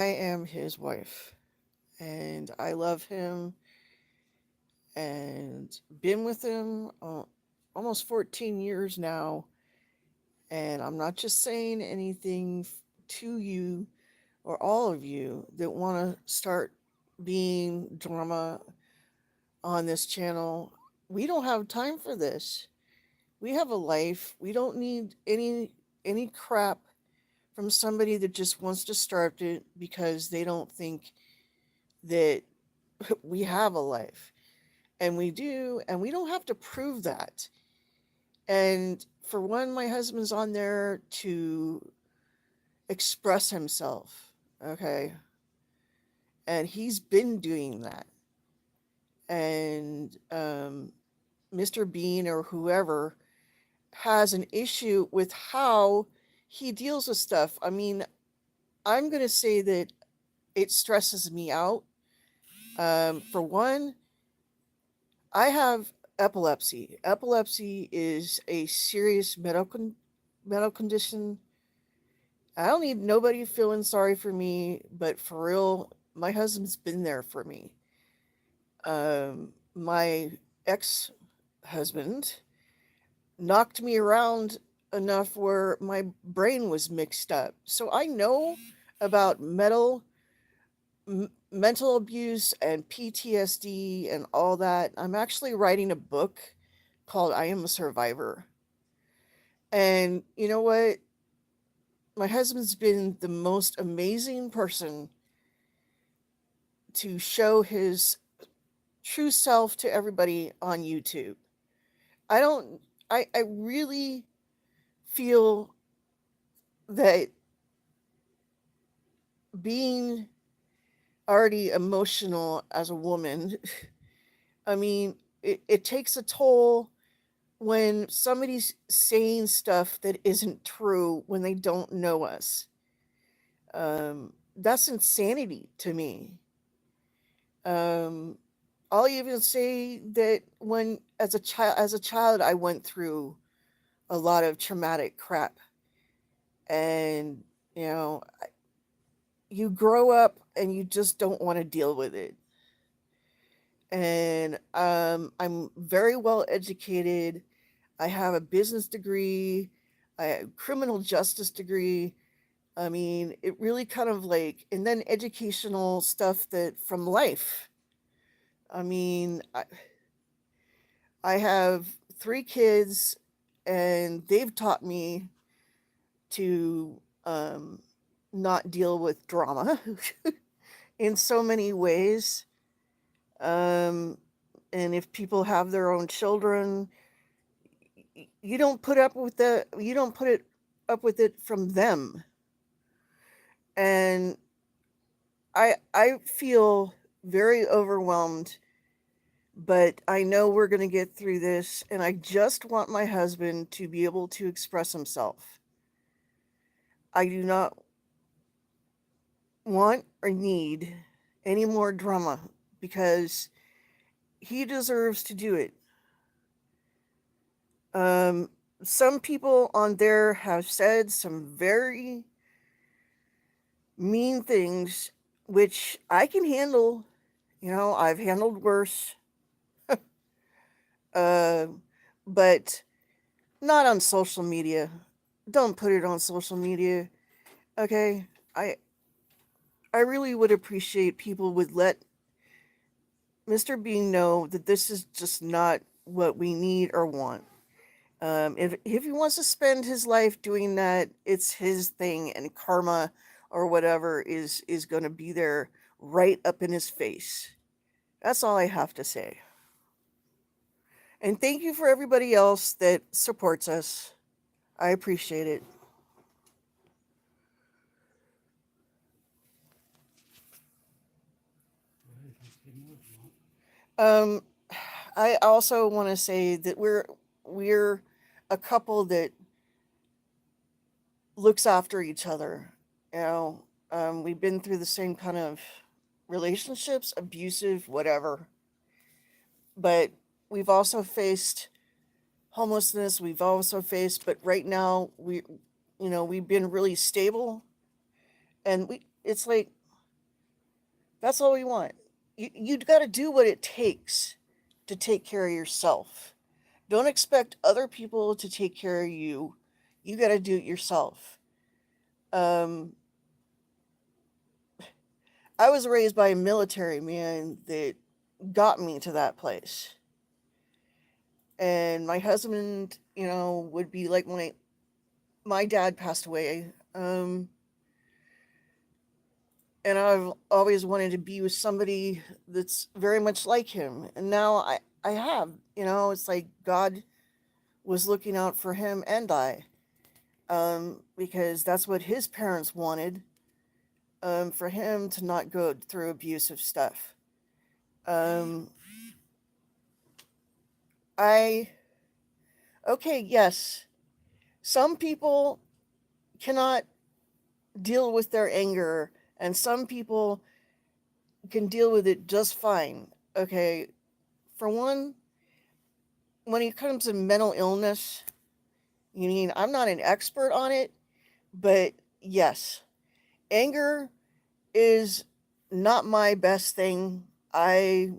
I am his wife, and I love him and been with him almost 14 years now. And I'm not just saying anything to you or all of you that want to start being drama on this channel. We don't have time for this. We have a life. We don't need any crap from somebody that just wants to start it because they don't think that we have a life. And we do, and we don't have to prove that. And for one, my husband's on there to express himself, okay? And he's been doing that. And Mr. Bean or whoever has an issue with how he deals with stuff. I mean, I'm going to say that it stresses me out. For one, I have epilepsy. Epilepsy is a serious medical condition. I don't need nobody feeling sorry for me, but for real, my husband's been there for me. My ex husband knocked me around enough where my brain was mixed up. So I know about mental abuse and PTSD and all that. I'm actually writing a book called I Am a Survivor. And you know what? My husband's been the most amazing person to show his true self to everybody on YouTube. I don't, I really feel that being already emotional as a woman, I mean, it takes a toll when somebody's saying stuff that isn't true when they don't know us. That's insanity to me. Um, I'll even say that when as a child, I went through a lot of traumatic crap, and you know, you grow up and you just don't want to deal with it. And I'm very well educated. I have a business degree, a criminal justice degree. I mean, it really kind of like, and then educational stuff that from life. I mean, I have 3 kids, and they've taught me to not deal with drama in so many ways. Um, and if people have their own children, you don't put it up with it from them. And I feel very overwhelmed, but I know we're going to get through this, and I just want my husband to be able to express himself. I do not want or need any more drama because he deserves to do it. Um, some people on there have said some very mean things, which I can handle. You know, I've handled worse, uh, but not on social media. Don't put it on social media, okay? I really would appreciate people would let Mr. Bean know that this is just not what we need or want. If he wants to spend his life doing that, it's his thing, and karma or whatever is going to be there right up in his face. That's all I have to say. And thank you for everybody else that supports us. I appreciate it. Um, I also want to say that we're a couple that looks after each other. You know, we've been through the same kind of relationships, abusive, whatever. But we've also faced homelessness. We've also faced, but right now we've been really stable, and it's like That's all we want. You got to do what it takes to take care of yourself. Don't expect other people to take care of you. You got to do it yourself. Um, I was raised by a military man that got me to that place. And my husband, would be like when my dad passed away. And I've always wanted to be with somebody that's very much like him. And now I have, it's like God was looking out for him and I, because that's what his parents wanted, for him to not go through abusive stuff. Um, I, okay, yes, some people cannot deal with their anger, and some people can deal with it just fine. Okay, for one, when it comes to mental illness, I'm not an expert on it, but yes, anger is not my best thing. I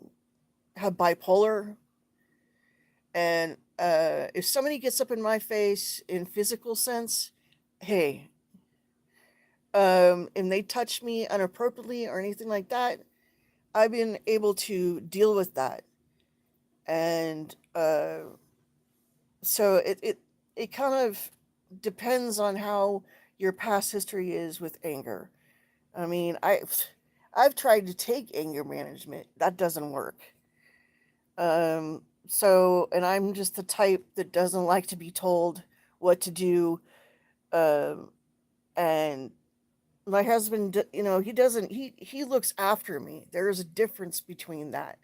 have bipolar, and if somebody gets up in my face in physical sense, hey, and they touch me inappropriately or anything like that, I've been able to deal with that, and so it kind of depends on how your past history is with anger. I mean, I've tried to take anger management. That doesn't work. And I'm just the type that doesn't like to be told what to do. Um, and my husband, he doesn't. He looks after me. There is a difference between that.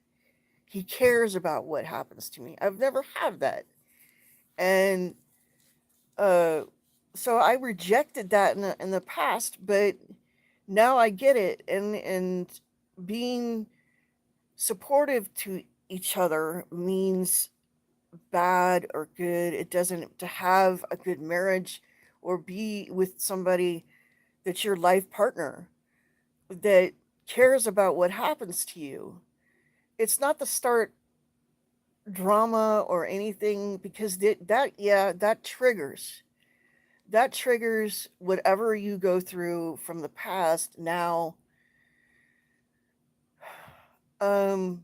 He cares about what happens to me. I've never had that, and uh, so I rejected that in the past, but now I get it, and being supportive to each other means bad or good. It doesn't to have a good marriage or be with somebody that's your life partner that cares about what happens to you. It's not to start drama or anything because that triggers whatever you go through from the past now. um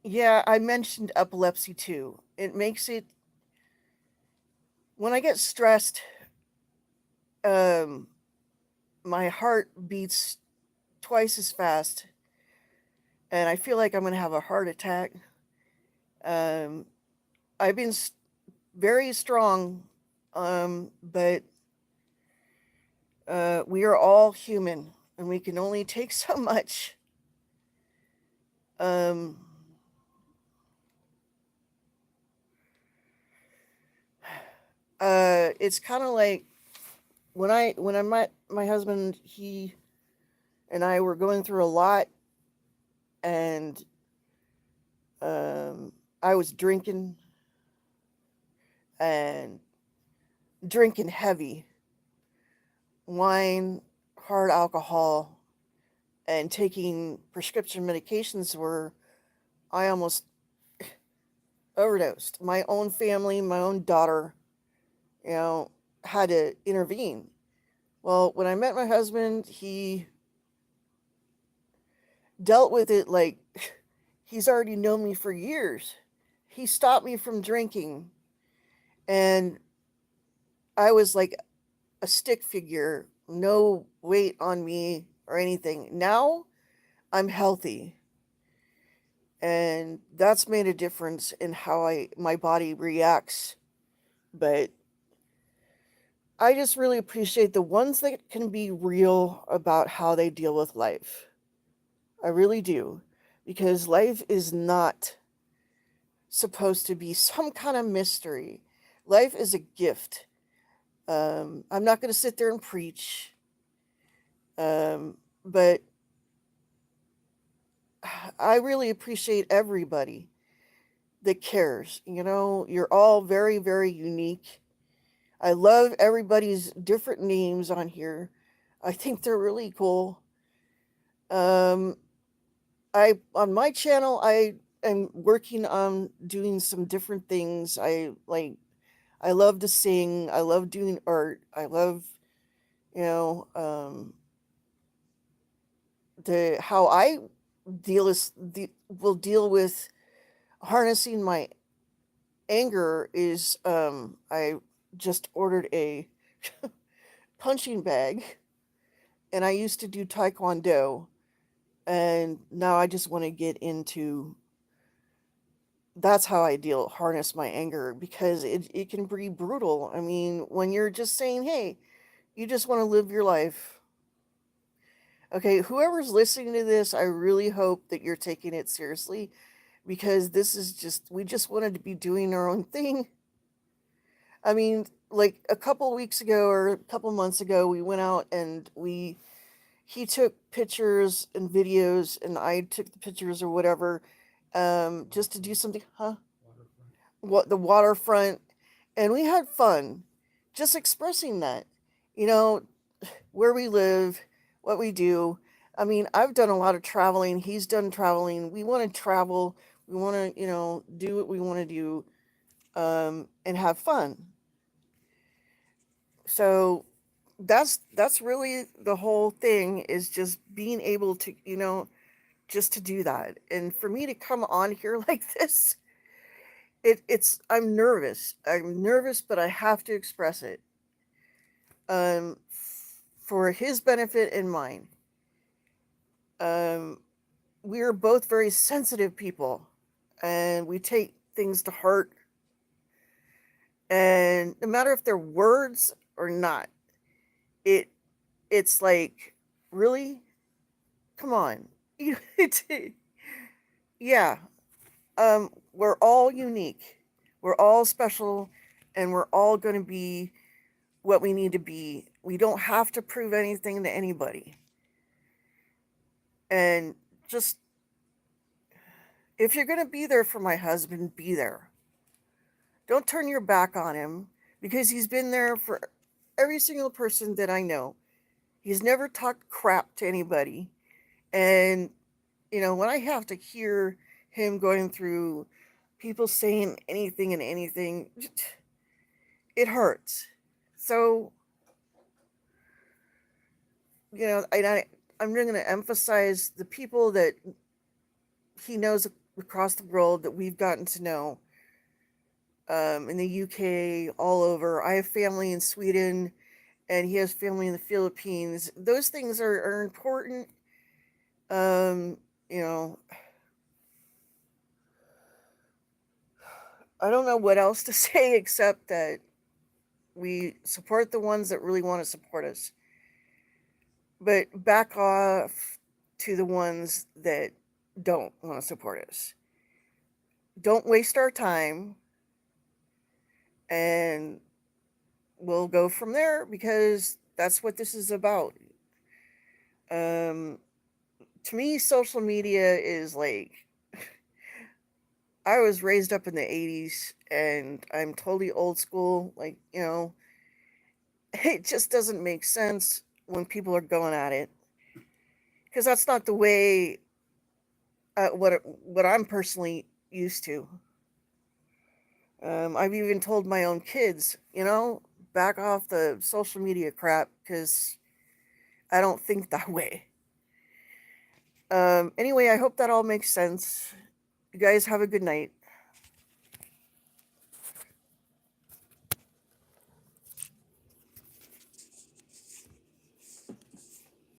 yeah, I mentioned epilepsy too. It makes it when I get stressed, um my heart beats twice as fast, and I feel like I'm going to have a heart attack. um I've been very strong, but we are all human and we can only take so much. um it's kind of like when I met my husband, he and I were going through a lot, and I was and drinking heavy wine, hard alcohol, and taking prescription medications where I almost overdosed. My own family, my own daughter, you know, had to intervene. Well, when I met my husband, he dealt with it like he's already known me for years. He stopped me from drinking, and I was like a stick figure, no weight on me or anything. Now I'm healthy, and that's made a difference in how my body reacts. But I just really appreciate the ones that can be real about how they deal with life. I really do. Because life is not supposed to be some kind of mystery. Life is a gift. I'm not going to sit there and preach, but I really appreciate everybody that cares. You're all very, very unique. I love everybody's different names on here. I think they're really cool. Um, I on my channel I am working on doing some different things. I love to sing. I love doing art. I love, you know, the how I will deal with harnessing my anger is I just ordered a punching bag, and I used to do taekwondo, and now I just want to get into that's how I harness my anger, because it can be brutal. I mean, when you're just saying, hey, you just want to live your life. Okay, whoever's listening to this, I really hope that you're taking it seriously, because this is just, we just wanted to be doing our own thing. I mean, like a couple weeks ago or a couple months ago, we went out and he took pictures and videos, and I took the pictures or whatever, just to do something, huh? What, the waterfront, and we had fun just expressing that, you know, where we live, what we do. I mean, I've done a lot of traveling. He's done traveling. We want to travel. We want to, do what we want to do, and have fun. So that's really the whole thing, is just being able to, just to do that. And for me to come on here like this, it's I'm nervous. I'm nervous, but I have to express it. Um, for his benefit and mine. Um, we are both very sensitive people, and we take things to heart, and no matter if they're words or not, it it's like, really, come on. It's, yeah. We're all unique, we're all special, and we're all going to be what we need to be. We don't have to prove anything to anybody. And just, if you're going to be there for my husband, be there. Don't turn your back on him, because he's been there for every single person that I know. He's never talked crap to anybody. And, when I have to hear him going through people saying anything and anything, it hurts. So, I'm going to emphasize the people that he knows across the world, that we've gotten to know, in the UK, all over. I have family in Sweden, and he has family in the Philippines. Those things are important. Um, you know, I don't know what else to say except that we support the ones that really want to support us, but back off to the ones that don't want to support us. Don't waste our time, and we'll go from there, because that's what this is about. Um, to me, social media is like, I was raised up in the 80s, and I'm totally old school. Like, it just doesn't make sense when people are going at it, because that's not the way, what I'm personally used to. I've even told my own kids, back off the social media crap, because I don't think that way. Anyway, I hope that all makes sense. You guys have a good night.